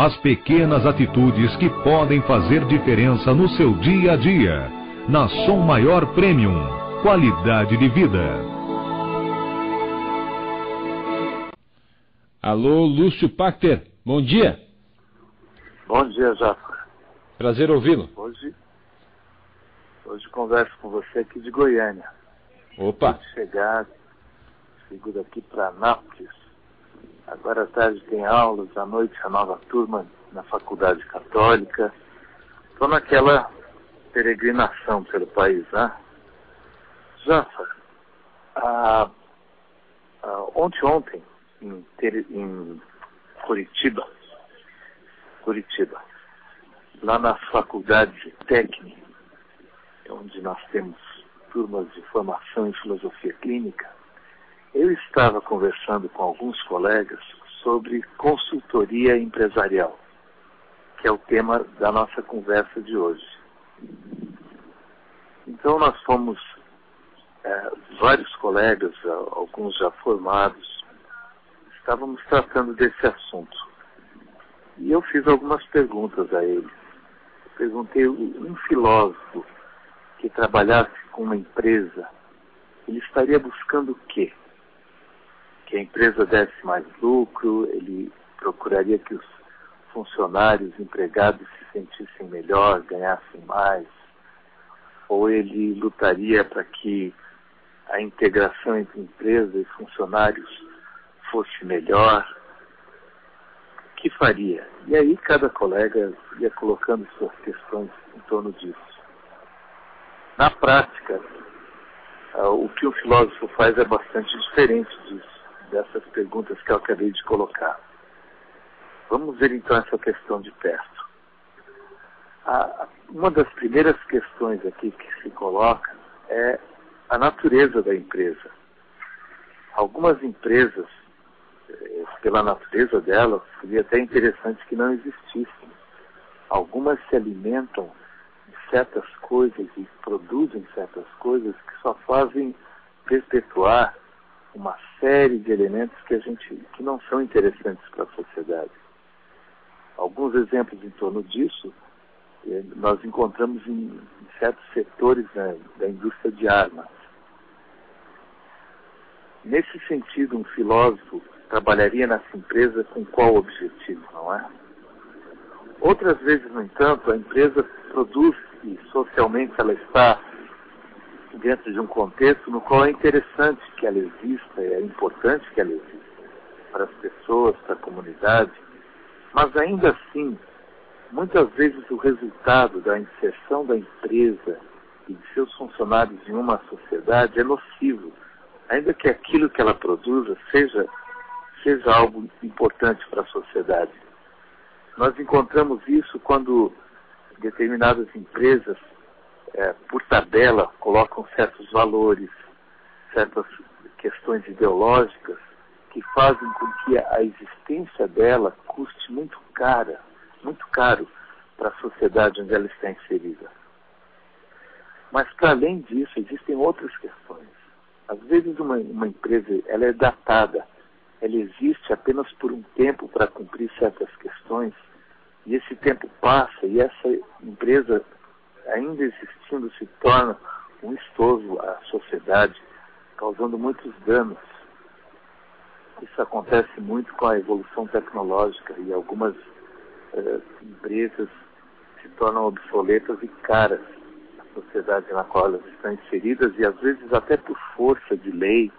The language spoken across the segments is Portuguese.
As pequenas atitudes que podem fazer diferença no seu dia a dia. Na Som Maior Premium. Qualidade de vida. Alô, Lúcio Pachter. Bom dia. Bom dia, Jafra. Prazer ouvi-lo. Hoje converso com você aqui de Goiânia. Opa. Acabei de chegar, sigo daqui para Anápolis. Agora à tarde tem aulas, à noite a nova turma na Faculdade Católica. Estou naquela peregrinação pelo país, né? Jafra, ontem, em Curitiba, lá na Faculdade Técnica, onde nós temos turmas de formação em filosofia clínica, eu estava conversando com alguns colegas sobre consultoria empresarial, que é o tema da nossa conversa de hoje. Então nós fomos, vários colegas, alguns já formados, estávamos tratando desse assunto. E eu fiz algumas perguntas a ele. Perguntei, um filósofo que trabalhasse com uma empresa, ele estaria buscando o quê? Que a empresa desse mais lucro, ele procuraria que os funcionários, empregados se sentissem melhor, ganhassem mais, ou ele lutaria para que a integração entre empresa e funcionários fosse melhor? O que faria? E aí cada colega ia colocando suas questões em torno disso. Na prática, o que um filósofo faz é bastante diferente dessas perguntas que eu acabei de colocar. Vamos ver então essa questão de perto. Uma das primeiras questões aqui que se coloca é a natureza da empresa. Algumas empresas, pela natureza delas, seria até interessante que não existissem. Algumas se alimentam de certas coisas e produzem certas coisas que só fazem perpetuar uma série de elementos que não são interessantes para a sociedade. Alguns exemplos em torno disso nós encontramos em certos setores da indústria de armas. Nesse sentido, um filósofo trabalharia nessa empresa com qual objetivo, não é? Outras vezes, no entanto, a empresa produz e socialmente ela está dentro de um contexto no qual é interessante que ela exista, é importante que ela exista para as pessoas, para a comunidade, mas ainda assim, muitas vezes o resultado da inserção da empresa e de seus funcionários em uma sociedade é nocivo, ainda que aquilo que ela produza seja algo importante para a sociedade. Nós encontramos isso quando determinadas empresas, por tabela, colocam certos valores, certas questões ideológicas que fazem com que a existência dela custe muito caro para a sociedade onde ela está inserida. Mas, para além disso, existem outras questões. Às vezes uma empresa ela é datada, ela existe apenas por um tempo para cumprir certas questões, e esse tempo passa e essa empresa, ainda existindo, se torna um estouro à sociedade, causando muitos danos. Isso acontece muito com a evolução tecnológica e algumas empresas se tornam obsoletas e caras na sociedade na qual elas estão inseridas e às vezes até por força de lei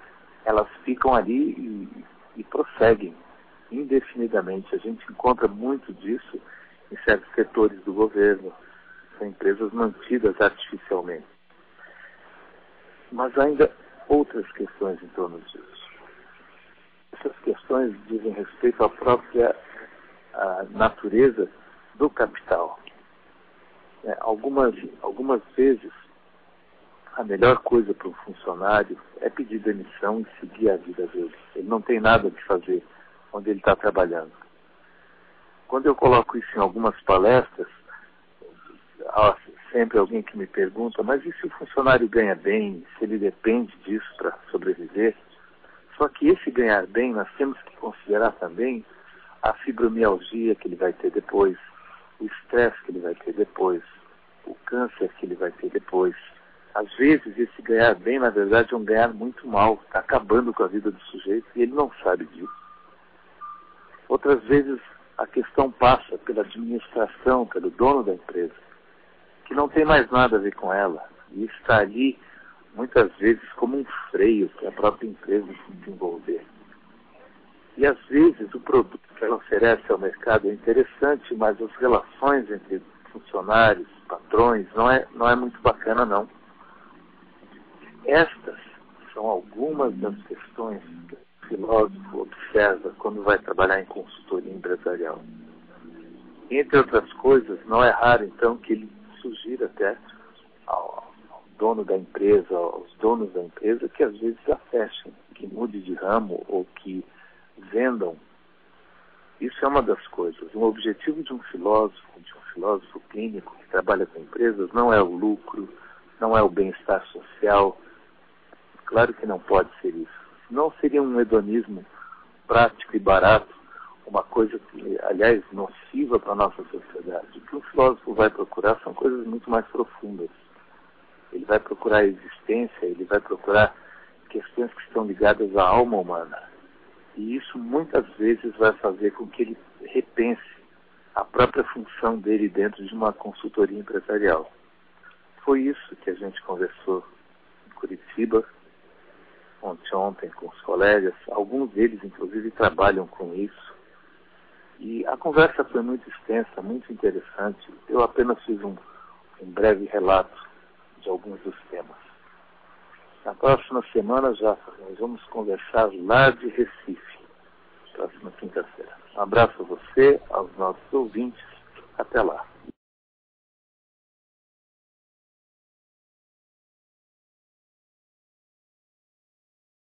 elas ficam ali e prosseguem indefinidamente. A gente encontra muito disso em certos setores do governo. São empresas mantidas artificialmente. Mas ainda outras questões em torno disso. Essas questões dizem respeito à própria natureza do capital. Algumas vezes, a melhor coisa para um funcionário é pedir demissão e seguir a vida dele. Ele não tem nada de fazer onde ele está trabalhando. Quando eu coloco isso em algumas palestras, há sempre alguém que me pergunta, mas e se o funcionário ganha bem, se ele depende disso para sobreviver? Só que esse ganhar bem, nós temos que considerar também a fibromialgia que ele vai ter depois, o estresse que ele vai ter depois, o câncer que ele vai ter depois. Às vezes, esse ganhar bem, na verdade, é um ganhar muito mal, está acabando com a vida do sujeito e ele não sabe disso. Outras vezes, a questão passa pela administração, pelo dono da empresa, que não tem mais nada a ver com ela e está ali, muitas vezes, como um freio para a própria empresa se desenvolver. E, às vezes, o produto que ela oferece ao mercado é interessante, mas as relações entre funcionários, patrões, não é muito bacana, não. Estas são algumas das questões que o filósofo observa quando vai trabalhar em consultoria empresarial. Entre outras coisas, não é raro, então, que ele sugira até ao dono da empresa, aos donos da empresa, que às vezes a fechem, que mude de ramo ou que vendam. Isso é uma das coisas. O objetivo de um filósofo clínico que trabalha com empresas não é o lucro, não é o bem-estar social. Claro que não pode ser isso. Não seria um hedonismo prático e barato, uma coisa que, aliás, nociva para a nossa sociedade. O que um filósofo vai procurar são coisas muito mais profundas. Ele vai procurar a existência, ele vai procurar questões que estão ligadas à alma humana. E isso muitas vezes vai fazer com que ele repense a própria função dele dentro de uma consultoria empresarial. Foi isso que a gente conversou em Curitiba, ontem com os colegas. Alguns deles, inclusive, trabalham com isso. E a conversa foi muito extensa, muito interessante. Eu apenas fiz um breve relato de alguns dos temas. Na próxima semana nós vamos conversar lá de Recife, próxima quinta-feira. Um abraço a você, aos nossos ouvintes. Até lá.